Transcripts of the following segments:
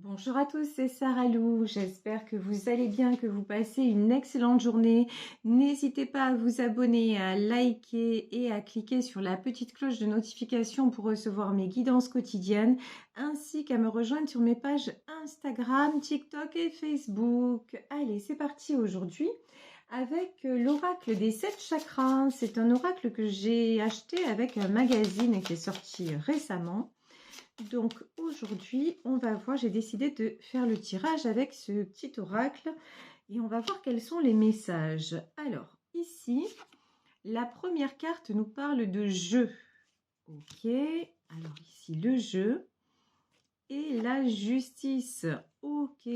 Bonjour à tous, c'est Sarah Lou. J'espère que vous allez bien, que vous passez une excellente journée. N'hésitez pas à vous abonner, à liker et à cliquer sur la petite cloche de notification pour recevoir mes guidances quotidiennes, ainsi qu'à me rejoindre sur mes pages Instagram, TikTok et Facebook. Allez, c'est parti aujourd'hui avec l'oracle des 7 chakras. C'est un oracle que j'ai acheté avec un magazine qui est sorti récemment. Donc aujourd'hui, on va voir, j'ai décidé de faire le tirage avec ce petit oracle et on va voir quels sont les messages. Alors ici, la première carte nous parle de jeu. Ok, alors ici le jeu et la justice. Ok,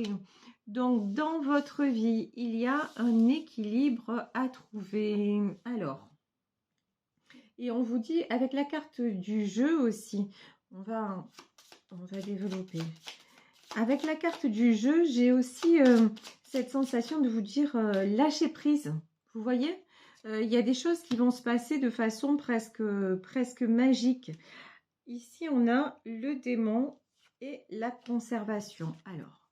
donc dans votre vie, il y a un équilibre à trouver. Alors, et on vous dit avec la carte du jeu aussi, on va développer. Avec la carte du jeu, j'ai aussi cette sensation de vous dire lâcher prise. Vous voyez, il y a des choses qui vont se passer de façon presque magique. Ici, on a le démon et la conservation. Alors,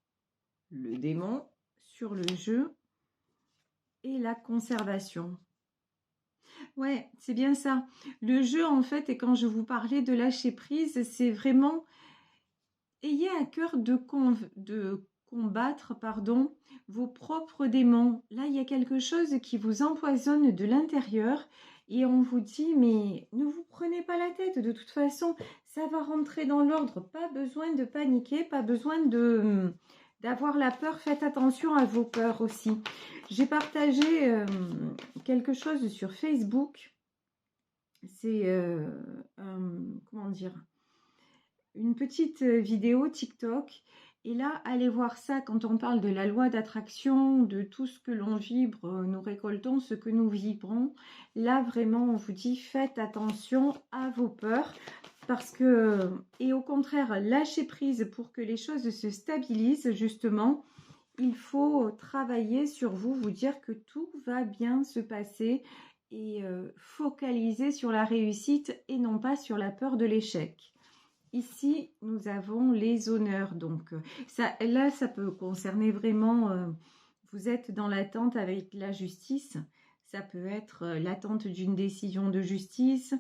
le démon sur le jeu et la conservation. Ouais, c'est bien ça. Le jeu, en fait, et quand je vous parlais de lâcher prise, c'est vraiment... Ayez à cœur de combattre vos propres démons. Là, il y a quelque chose qui vous empoisonne de l'intérieur et on vous dit, mais ne vous prenez pas la tête. De toute façon, ça va rentrer dans l'ordre. Pas besoin de paniquer, pas besoin d'avoir la peur. Faites attention à vos peurs aussi. J'ai partagé quelque chose sur Facebook. C'est, comment dire, une petite vidéo TikTok. Et là, allez voir ça quand on parle de la loi d'attraction, de tout ce que l'on vibre, nous récoltons ce que nous vibrons. Là, vraiment, on vous dit, faites attention à vos peurs. Parce que, et au contraire, lâchez prise pour que les choses se stabilisent, justement. Il faut travailler sur vous, vous dire que tout va bien se passer et focaliser sur la réussite et non pas sur la peur de l'échec. Ici, nous avons les honneurs. Donc, là, ça peut concerner vraiment, vous êtes dans l'attente avec la justice. Ça peut être l'attente d'une décision de justice.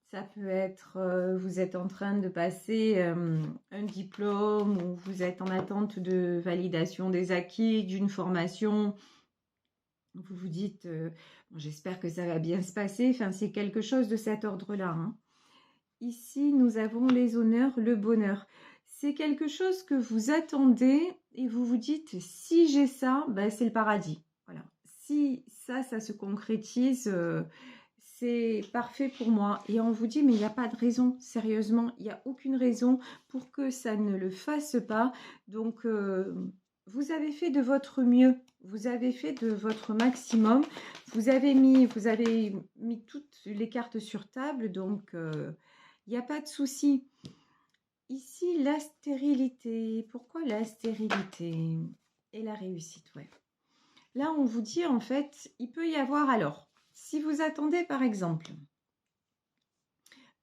Ça peut être, vous êtes en train de passer un diplôme ou vous êtes en attente de validation des acquis, d'une formation. Vous vous dites, bon, j'espère que ça va bien se passer. Enfin, c'est quelque chose de cet ordre-là, hein. Ici, nous avons les honneurs, le bonheur. C'est quelque chose que vous attendez et vous vous dites, si j'ai ça, ben, c'est le paradis. Voilà. Si ça se concrétise, c'est parfait pour moi. Et on vous dit, mais il n'y a pas de raison, sérieusement, il n'y a aucune raison pour que ça ne le fasse pas. Donc, vous avez fait de votre mieux, vous avez fait de votre maximum, vous avez mis toutes les cartes sur table, donc... il n'y a pas de souci. Ici, la stérilité. Pourquoi la stérilité et la réussite? Ouais. Là, on vous dit, en fait, il peut y avoir, alors, si vous attendez, par exemple,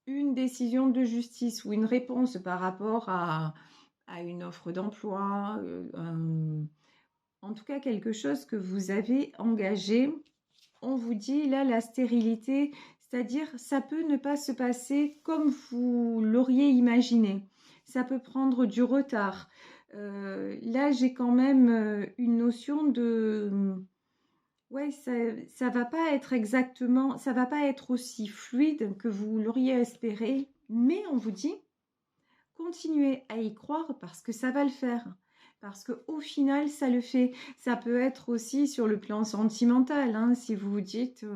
une décision de justice ou une réponse par rapport à une offre d'emploi, en tout cas, quelque chose que vous avez engagé, on vous dit, là, la stérilité, c'est-à-dire, ça peut ne pas se passer comme vous l'auriez imaginé. Ça peut prendre du retard. Là, j'ai quand même une notion de... Ouais, ça va pas être exactement... Ça va pas être aussi fluide que vous l'auriez espéré. Mais on vous dit, continuez à y croire parce que ça va le faire. Parce qu'au final, ça le fait. Ça peut être aussi sur le plan sentimental. Hein, si vous vous dites,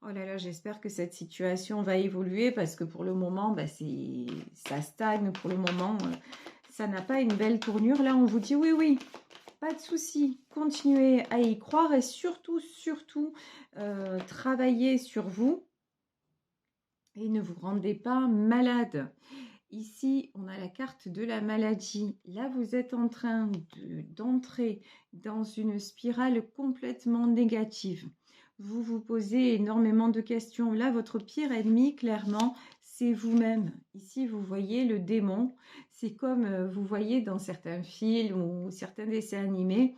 oh là là, j'espère que cette situation va évoluer parce que pour le moment, bah, ça stagne. Pour le moment, ça n'a pas une belle tournure. Là, on vous dit, oui, oui, pas de souci. Continuez à y croire et surtout, travaillez sur vous et ne vous rendez pas malade. Ici, on a la carte de la maladie. Là, vous êtes en train d'entrer dans une spirale complètement négative. Vous vous posez énormément de questions. Là, votre pire ennemi, clairement, c'est vous-même. Ici, vous voyez le démon. C'est comme vous voyez dans certains films ou certains dessins animés,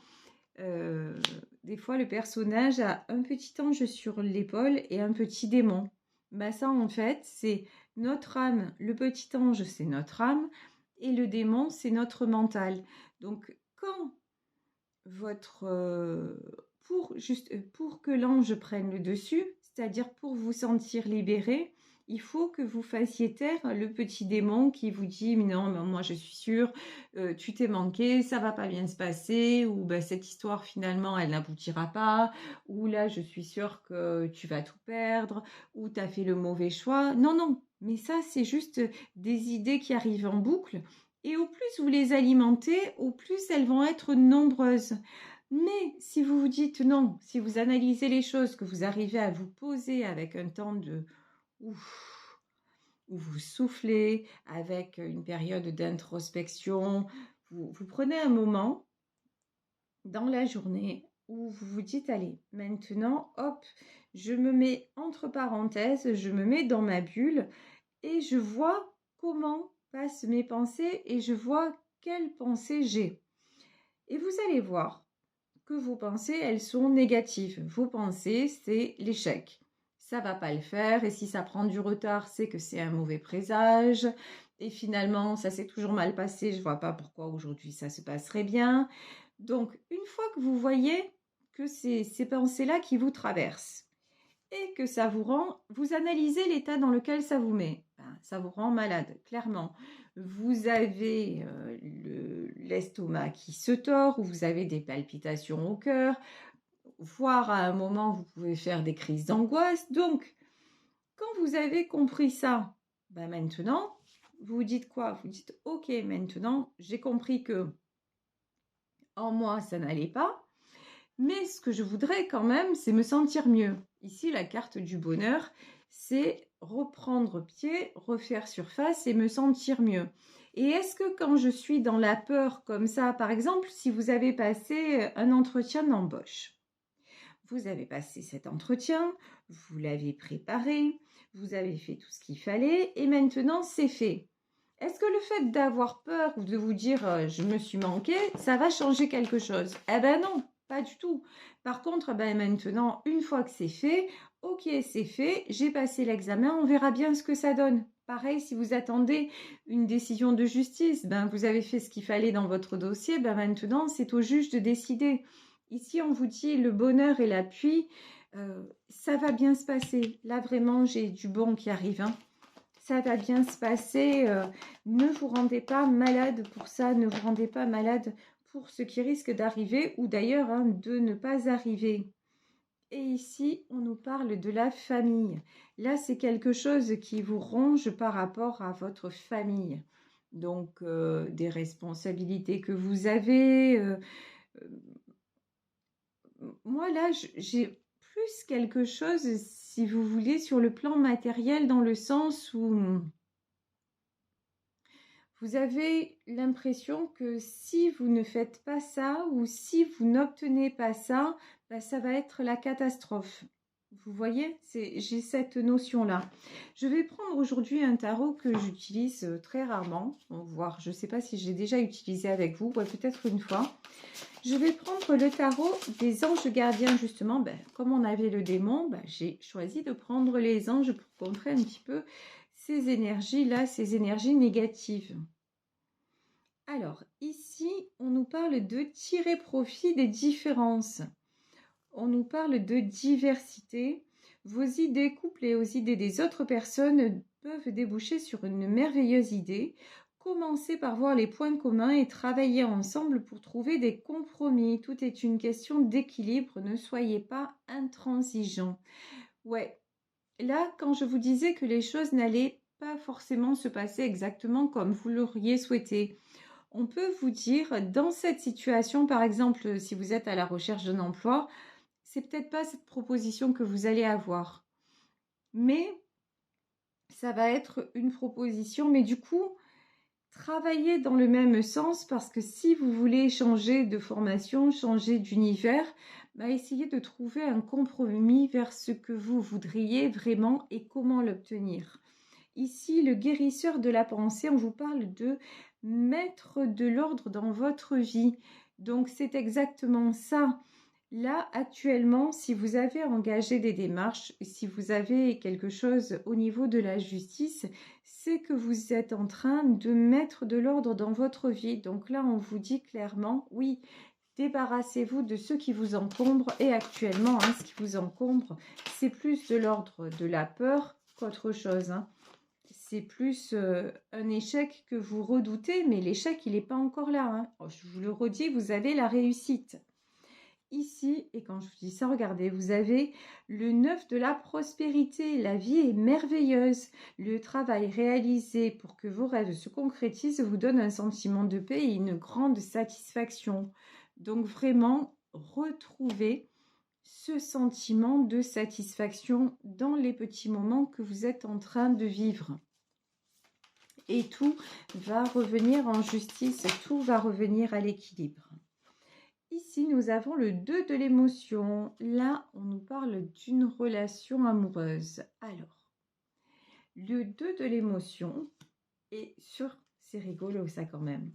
des fois le personnage a un petit ange sur l'épaule et un petit démon. Bah ça en fait c'est notre âme. Le petit ange c'est notre âme et le démon c'est notre mental. Donc quand pour que l'ange prenne le dessus, c'est-à-dire pour vous sentir libéré, il faut que vous fassiez taire le petit démon qui vous dit mais non, mais moi je suis sûre, tu t'es manqué, ça va pas bien se passer, ou ben, cette histoire finalement elle n'aboutira pas, ou là je suis sûre que tu vas tout perdre, ou tu as fait le mauvais choix. Non, non, mais ça c'est juste des idées qui arrivent en boucle. Et au plus vous les alimentez, au plus elles vont être nombreuses. Mais si vous vous dites non, si vous analysez les choses, que vous arrivez à vous poser avec un temps de ouf, où vous soufflez, avec une période d'introspection, vous prenez un moment dans la journée où vous vous dites allez, maintenant, hop, je me mets entre parenthèses, je me mets dans ma bulle et je vois comment passent mes pensées et je vois quelles pensées j'ai. Et vous allez voir que vos pensées, elles sont négatives. Vos pensées, c'est l'échec. Ça va pas le faire et si ça prend du retard, c'est que c'est un mauvais présage. Et finalement, ça s'est toujours mal passé. Je vois pas pourquoi aujourd'hui ça se passerait bien. Donc, une fois que vous voyez que c'est ces pensées-là qui vous traversent et que ça vous rend, vous analysez l'état dans lequel ça vous met. Ben, ça vous rend malade, clairement. Vous avez l'estomac qui se tord, ou vous avez des palpitations au cœur, voire à un moment, vous pouvez faire des crises d'angoisse. Donc, quand vous avez compris ça, ben maintenant, vous dites quoi? Vous dites, ok, maintenant, j'ai compris que en moi, ça n'allait pas. Mais ce que je voudrais quand même, c'est me sentir mieux. Ici, la carte du bonheur, c'est reprendre pied, refaire surface et me sentir mieux. Et est-ce que quand je suis dans la peur comme ça, par exemple, si vous avez passé un entretien d'embauche, vous avez passé cet entretien, vous l'avez préparé, vous avez fait tout ce qu'il fallait et maintenant c'est fait. Est-ce que le fait d'avoir peur ou de vous dire je me suis manqué, ça va changer quelque chose? Eh ben non, pas du tout. Par contre, ben maintenant, une fois que c'est fait, ok, c'est fait, j'ai passé l'examen, on verra bien ce que ça donne. Pareil, si vous attendez une décision de justice, ben vous avez fait ce qu'il fallait dans votre dossier, ben maintenant c'est au juge de décider. Ici, on vous dit le bonheur et l'appui, ça va bien se passer. Là, vraiment, j'ai du bon qui arrive, hein. Ça va bien se passer. Ne vous rendez pas malade pour ça. Ne vous rendez pas malade pour ce qui risque d'arriver ou d'ailleurs hein, de ne pas arriver. Et ici, on nous parle de la famille. Là, c'est quelque chose qui vous ronge par rapport à votre famille. Donc, des responsabilités que vous avez. Moi, là, j'ai plus quelque chose, si vous voulez, sur le plan matériel, dans le sens où vous avez l'impression que si vous ne faites pas ça ou si vous n'obtenez pas ça, ben, ça va être la catastrophe. Vous voyez, j'ai cette notion-là. Je vais prendre aujourd'hui un tarot que j'utilise très rarement, voire je ne sais pas si j'ai déjà utilisé avec vous, ouais, peut-être une fois. Je vais prendre le tarot des anges gardiens, justement. Ben, comme on avait le démon, ben, j'ai choisi de prendre les anges pour contrer un petit peu ces énergies-là, ces énergies négatives. Alors, ici, on nous parle de tirer profit des différences. On nous parle de diversité. Vos idées couplées aux idées des autres personnes peuvent déboucher sur une merveilleuse idée. Commencez par voir les points communs et travailler ensemble pour trouver des compromis. Tout est une question d'équilibre. Ne soyez pas intransigeants. Ouais, là, quand je vous disais que les choses n'allaient pas forcément se passer exactement comme vous l'auriez souhaité, on peut vous dire, dans cette situation, par exemple, si vous êtes à la recherche d'un emploi, c'est peut-être pas cette proposition que vous allez avoir. Mais ça va être une proposition, mais du coup, travaillez dans le même sens parce que si vous voulez changer de formation, changer d'univers, bah essayez de trouver un compromis vers ce que vous voudriez vraiment et comment l'obtenir. Ici, le guérisseur de la pensée, on vous parle de mettre de l'ordre dans votre vie. Donc, c'est exactement ça. Là, actuellement, si vous avez engagé des démarches, si vous avez quelque chose au niveau de la justice, c'est que vous êtes en train de mettre de l'ordre dans votre vie. Donc là, on vous dit clairement, oui, débarrassez-vous de ce qui vous encombre. Et actuellement, ce qui vous encombre, c'est plus de l'ordre de la peur qu'autre chose. C'est plus un échec que vous redoutez, mais l'échec, il n'est pas encore là. Je vous le redis, vous avez la réussite. Ici, et quand je vous dis ça, regardez, vous avez le 9 de la prospérité. La vie est merveilleuse. Le travail réalisé pour que vos rêves se concrétisent vous donne un sentiment de paix et une grande satisfaction. Donc vraiment, retrouvez ce sentiment de satisfaction dans les petits moments que vous êtes en train de vivre. Et tout va revenir en justice, tout va revenir à l'équilibre. Ici, nous avons le 2 de l'émotion. Là, on nous parle d'une relation amoureuse. Alors, le 2 de l'émotion, et c'est rigolo ça quand même.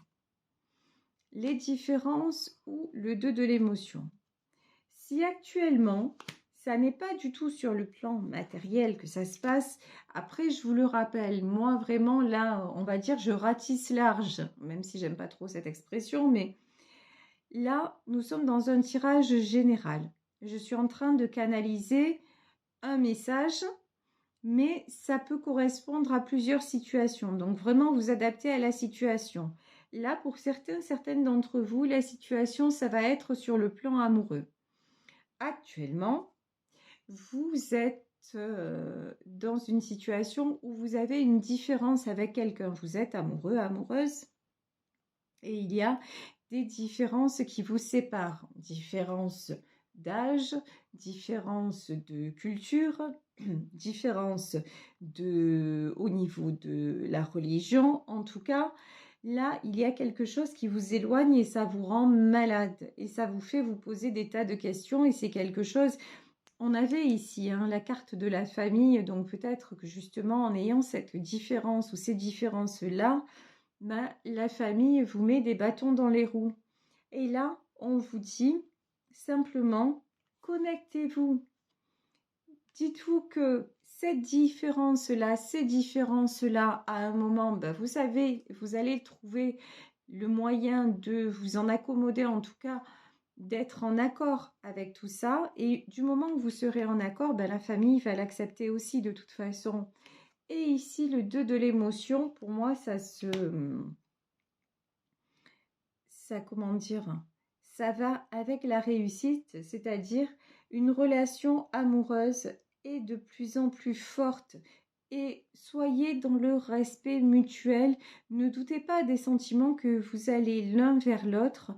Les différences ou le 2 de l'émotion. Si actuellement, ça n'est pas du tout sur le plan matériel que ça se passe, après, je vous le rappelle, moi vraiment là, on va dire, je ratisse large, même si j'aime pas trop cette expression, mais là, nous sommes dans un tirage général. Je suis en train de canaliser un message, mais ça peut correspondre à plusieurs situations. Donc, vraiment, vous adaptez à la situation. Là, pour certaines d'entre vous, la situation, ça va être sur le plan amoureux. Actuellement, vous êtes dans une situation où vous avez une différence avec quelqu'un. Vous êtes amoureux, amoureuse, et il y a des différences qui vous séparent, différences d'âge, différences de culture, différences au niveau de la religion. En tout cas, là, il y a quelque chose qui vous éloigne et ça vous rend malade et ça vous fait vous poser des tas de questions et c'est quelque chose... On avait ici la carte de la famille, donc peut-être que justement en ayant cette différence ou ces différences-là, la famille vous met des bâtons dans les roues. Et là, on vous dit simplement, connectez-vous. Dites-vous que cette différence-là, ces différences-là, à un moment, vous savez, vous allez trouver le moyen de vous en accommoder, en tout cas, d'être en accord avec tout ça. Et du moment où vous serez en accord, la famille va l'accepter aussi de toute façon. Et ici, le 2 de l'émotion, pour moi, comment dire, ça va avec la réussite, c'est-à-dire une relation amoureuse est de plus en plus forte. Et soyez dans le respect mutuel. Ne doutez pas des sentiments que vous allez l'un vers l'autre.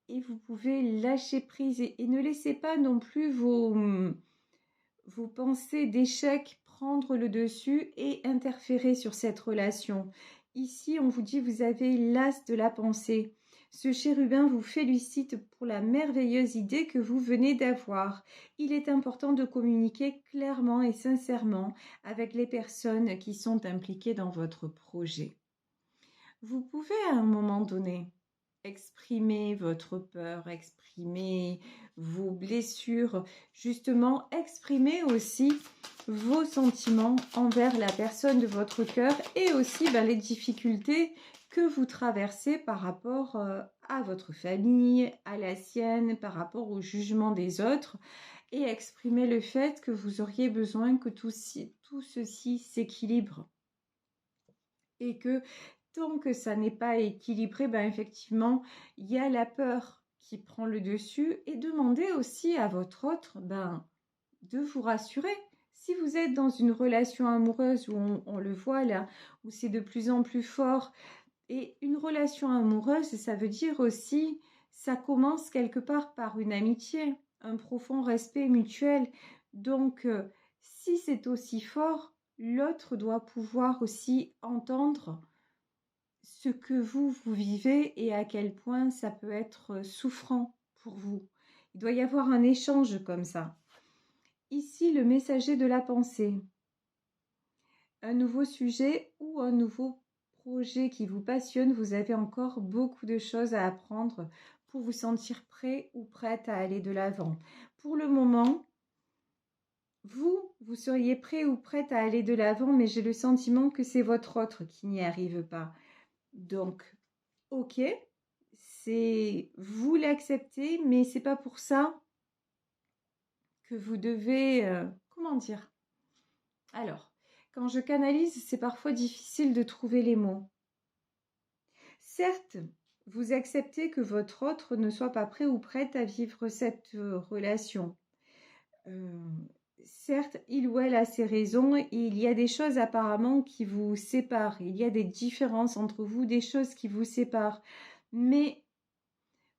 Et vous pouvez lâcher prise et ne laissez pas non plus vos pensées d'échec prendre le dessus et interférer sur cette relation. Ici, on vous dit, vous avez l'as de la pensée. Ce chérubin vous félicite pour la merveilleuse idée que vous venez d'avoir. Il est important de communiquer clairement et sincèrement avec les personnes qui sont impliquées dans votre projet. Vous pouvez à un moment donné exprimer votre peur, exprimer vos blessures, justement exprimer aussi vos sentiments envers la personne de votre cœur et aussi les difficultés que vous traversez par rapport à votre famille, à la sienne, par rapport au jugement des autres et exprimer le fait que vous auriez besoin que tout ceci s'équilibre et que tant que ça n'est pas équilibré, effectivement, il y a la peur qui prend le dessus et demandez aussi à votre autre de vous rassurer. Si vous êtes dans une relation amoureuse où on le voit là, où c'est de plus en plus fort, et une relation amoureuse, ça veut dire aussi, ça commence quelque part par une amitié, un profond respect mutuel. Donc, si c'est aussi fort, l'autre doit pouvoir aussi entendre ce que vous vivez et à quel point ça peut être souffrant pour vous. Il doit y avoir un échange comme ça. Ici, le messager de la pensée. Un nouveau sujet ou un nouveau projet qui vous passionne, vous avez encore beaucoup de choses à apprendre pour vous sentir prêt ou prête à aller de l'avant. Pour le moment, vous seriez prêt ou prête à aller de l'avant, mais j'ai le sentiment que c'est votre autre qui n'y arrive pas. Donc, ok, c'est vous l'acceptez, mais c'est pas pour ça que vous devez, comment dire? Alors, quand je canalise, c'est parfois difficile de trouver les mots. Certes, vous acceptez que votre autre ne soit pas prêt ou prête à vivre cette relation. Certes, il ou elle a ses raisons et il y a des choses apparemment qui vous séparent. Il y a des différences entre vous, des choses qui vous séparent. Mais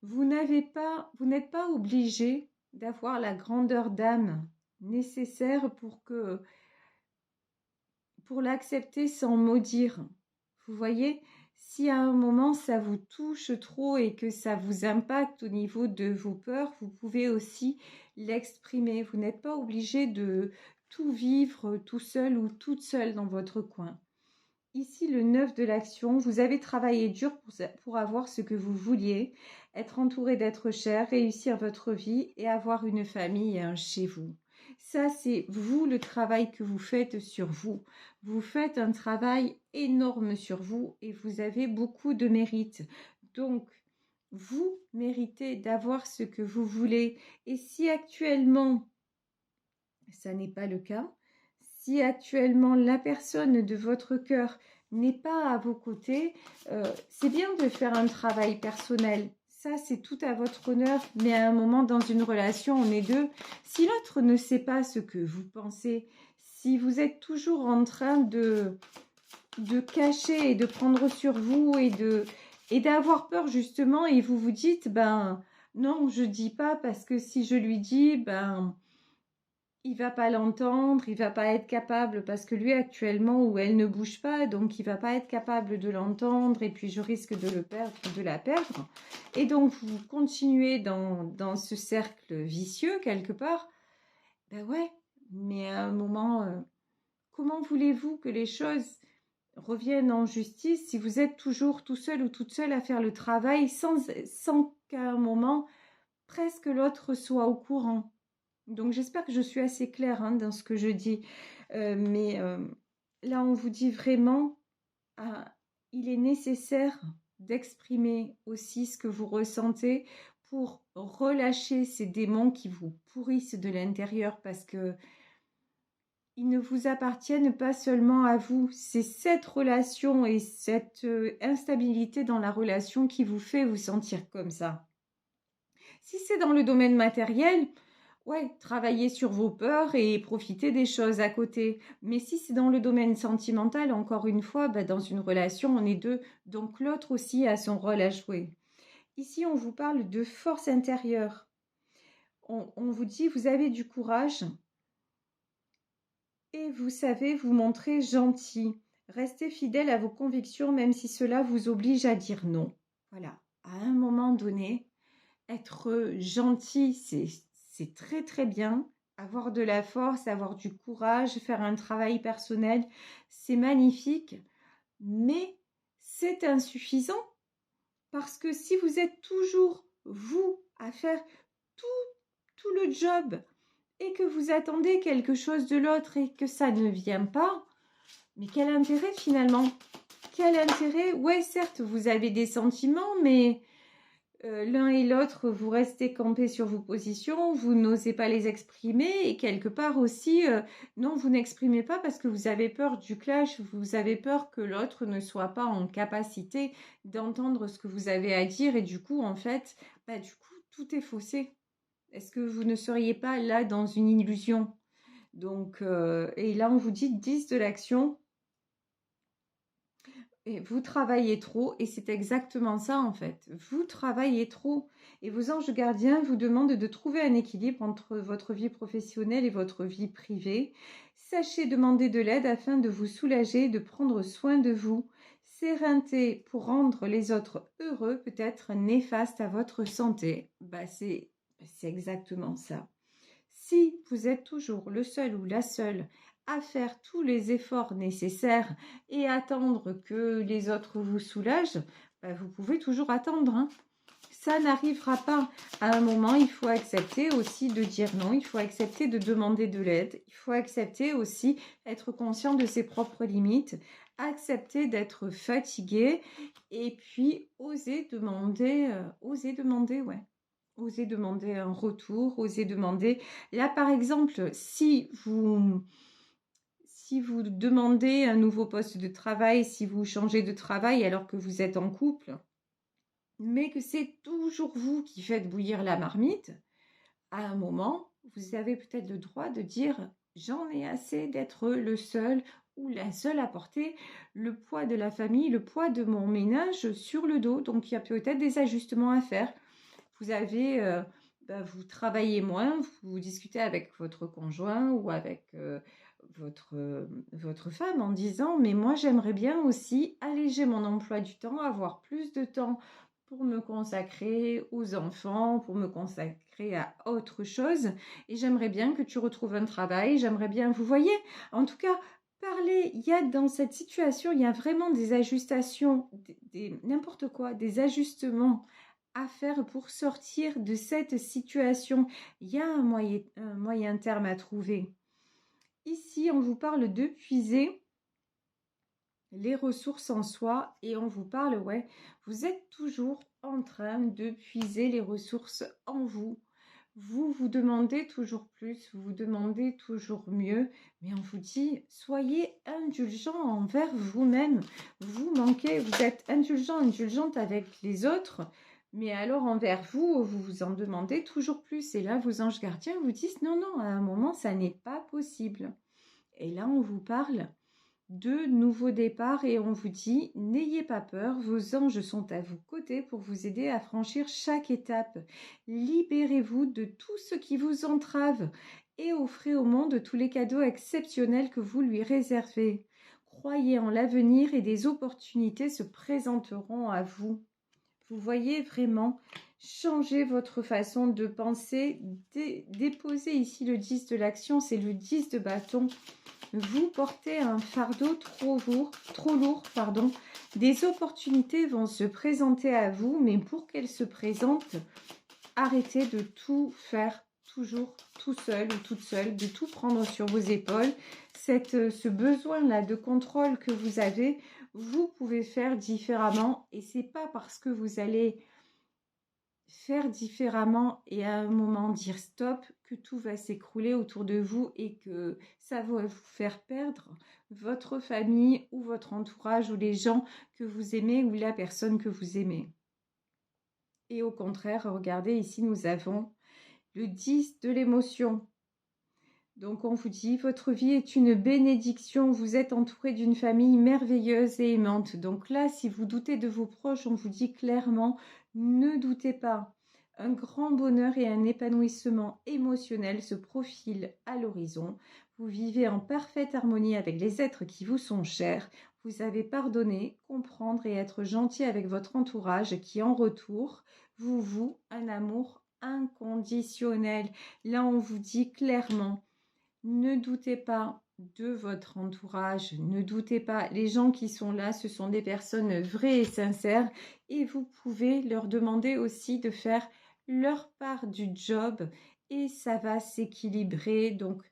vous n'êtes pas obligé d'avoir la grandeur d'âme nécessaire pour l'accepter sans maudire. Vous voyez, si à un moment ça vous touche trop et que ça vous impacte au niveau de vos peurs, vous pouvez aussi l'exprimer. Vous n'êtes pas obligé de tout vivre tout seul ou toute seule dans votre coin. Ici, le 9 de l'action, vous avez travaillé dur pour avoir ce que vous vouliez, être entouré d'êtres chers, réussir votre vie et avoir une famille chez vous. Ça, c'est vous, le travail que vous faites sur vous. Vous faites un travail énorme sur vous et vous avez beaucoup de mérite. Donc, vous méritez d'avoir ce que vous voulez. Et si actuellement, ça n'est pas le cas, si actuellement la personne de votre cœur n'est pas à vos côtés, c'est bien de faire un travail personnel. Ça, c'est tout à votre honneur, mais à un moment dans une relation, on est deux. Si l'autre ne sait pas ce que vous pensez, si vous êtes toujours en train de cacher et de prendre sur vous et d'avoir peur justement, et vous vous dites, ben non, je dis pas parce que si je lui dis, ben il va pas l'entendre, il va pas être capable parce que lui actuellement où elle ne bouge pas, donc il va pas être capable de l'entendre et puis je risque de le perdre, de la perdre. Et donc vous continuez dans ce cercle vicieux quelque part. Ben ouais, mais à un moment, comment voulez-vous que les choses reviennent en justice si vous êtes toujours tout seul ou toute seule à faire le travail sans qu'à un moment presque l'autre soit au courant? Donc j'espère que je suis assez claire dans ce que je dis. Mais là, on vous dit vraiment, il est nécessaire d'exprimer aussi ce que vous ressentez pour relâcher ces démons qui vous pourrissent de l'intérieur parce que ils ne vous appartiennent pas seulement à vous. C'est cette relation et cette instabilité dans la relation qui vous fait vous sentir comme ça. Si c'est dans le domaine matériel, ouais, travaillez sur vos peurs et profitez des choses à côté. Mais si c'est dans le domaine sentimental, encore une fois, dans une relation, on est deux, donc l'autre aussi a son rôle à jouer. Ici, on vous parle de force intérieure. On vous dit, vous avez du courage et vous savez vous montrer gentil. Restez fidèle à vos convictions, même si cela vous oblige à dire non. Voilà, à un moment donné, être gentil, c'est très très bien. Avoir de la force, avoir du courage, faire un travail personnel, c'est magnifique. Mais c'est insuffisant parce que si vous êtes toujours, vous, à faire tout le job et que vous attendez quelque chose de l'autre et que ça ne vient pas, mais quel intérêt finalement? Quel intérêt? Ouais, certes, vous avez des sentiments, mais l'un et l'autre, vous restez campés sur vos positions, vous n'osez pas les exprimer et quelque part aussi, non, vous n'exprimez pas parce que vous avez peur du clash, vous avez peur que l'autre ne soit pas en capacité d'entendre ce que vous avez à dire et du coup, en fait, du coup, tout est faussé. Est-ce que vous ne seriez pas là dans une illusion? Donc, et là, on vous dit 10 de l'action. Et vous travaillez trop et c'est exactement ça en fait. Vous travaillez trop et vos anges gardiens vous demandent de trouver un équilibre entre votre vie professionnelle et votre vie privée. Sachez demander de l'aide afin de vous soulager et de prendre soin de vous. S'éreinter pour rendre les autres heureux peut être néfaste à votre santé. C'est exactement ça. Si vous êtes toujours le seul ou la seule à faire tous les efforts nécessaires et attendre que les autres vous soulagent, vous pouvez toujours attendre, hein. Ça n'arrivera pas. À un moment, il faut accepter aussi de dire non, il faut accepter de demander de l'aide, il faut accepter aussi être conscient de ses propres limites, accepter d'être fatigué et puis oser demander, ouais. Oser demander un retour, oser demander. Là, par exemple, si vous demandez un nouveau poste de travail, si vous changez de travail alors que vous êtes en couple, mais que c'est toujours vous qui faites bouillir la marmite, à un moment, vous avez peut-être le droit de dire « j'en ai assez d'être le seul ou la seule à porter le poids de la famille, le poids de mon ménage sur le dos ». Donc, il y a peut-être des ajustements à faire. Vous avez, vous travaillez moins, vous discutez avec votre conjoint ou avec votre femme en disant « mais moi, j'aimerais bien aussi alléger mon emploi du temps, avoir plus de temps pour me consacrer aux enfants, pour me consacrer à autre chose. Et j'aimerais bien que tu retrouves un travail, j'aimerais bien, vous voyez, en tout cas, parler, il y a dans cette situation, il y a vraiment des ajustations, n'importe quoi, des ajustements à faire pour sortir de cette situation. Il y a un moyen terme à trouver. Ici, on vous parle de puiser les ressources en soi et on vous parle, ouais, vous êtes toujours en train de puiser les ressources en vous. Vous vous demandez toujours plus, vous vous demandez toujours mieux, mais on vous dit, soyez indulgent envers vous-même. Vous manquez, vous êtes indulgente avec les autres, mais alors envers vous, vous vous en demandez toujours plus. Et là, vos anges gardiens vous disent, non, non, à un moment, ça n'est pas possible. Et là, on vous parle de nouveaux départs et on vous dit n'ayez pas peur, vos anges sont à vos côtés pour vous aider à franchir chaque étape. Libérez-vous de tout ce qui vous entrave et offrez au monde tous les cadeaux exceptionnels que vous lui réservez. Croyez en l'avenir et des opportunités se présenteront à vous. Vous voyez vraiment changer votre façon de penser, déposer ici le 10 de l'action, c'est le 10 de bâton. Vous portez un fardeau trop lourd, Des opportunités vont se présenter à vous, mais pour qu'elles se présentent, arrêtez de tout faire toujours tout seul ou toute seule, de tout prendre sur vos épaules. Ce besoin-là de contrôle que vous avez, vous pouvez faire différemment et c'est pas parce que vous allez faire différemment et à un moment dire stop que tout va s'écrouler autour de vous et que ça va vous faire perdre votre famille ou votre entourage ou les gens que vous aimez ou la personne que vous aimez. Et au contraire, regardez ici, nous avons le 10 de l'émotion. Donc on vous dit, votre vie est une bénédiction, vous êtes entouré d'une famille merveilleuse et aimante. Donc là, si vous doutez de vos proches, on vous dit clairement, ne doutez pas. Un grand bonheur et un épanouissement émotionnel se profilent à l'horizon. Vous vivez en parfaite harmonie avec les êtres qui vous sont chers. Vous savez pardonner, comprendre et être gentil avec votre entourage qui, en retour, vous voue un amour inconditionnel. Là, on vous dit clairement, ne doutez pas de votre entourage, ne doutez pas, les gens qui sont là, ce sont des personnes vraies et sincères et vous pouvez leur demander aussi de faire leur part du job et ça va s'équilibrer. Donc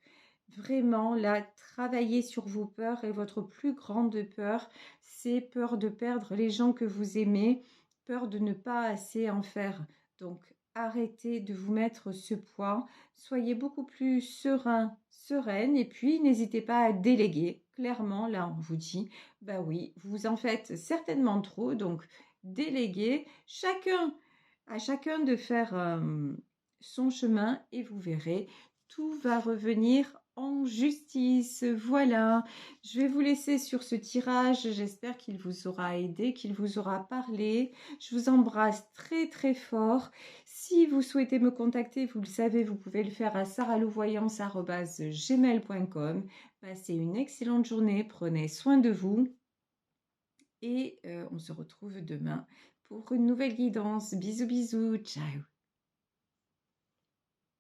vraiment là, travaillez sur vos peurs et votre plus grande peur, c'est peur de perdre les gens que vous aimez, peur de ne pas assez en faire. Donc arrêtez de vous mettre ce poids, soyez beaucoup plus sereine et puis n'hésitez pas à déléguer. Clairement, là, on vous dit, bah oui, vous en faites certainement trop, donc déléguez à chacun de faire son chemin et vous verrez, tout va revenir en justice. Voilà, je vais vous laisser sur ce tirage. J'espère qu'il vous aura aidé, qu'il vous aura parlé. Je vous embrasse très très fort. Si vous souhaitez me contacter, vous le savez, vous pouvez le faire à sarahlouvoyance@gmail.com. Passez une excellente journée, prenez soin de vous et on se retrouve demain pour une nouvelle guidance. Bisous bisous, ciao.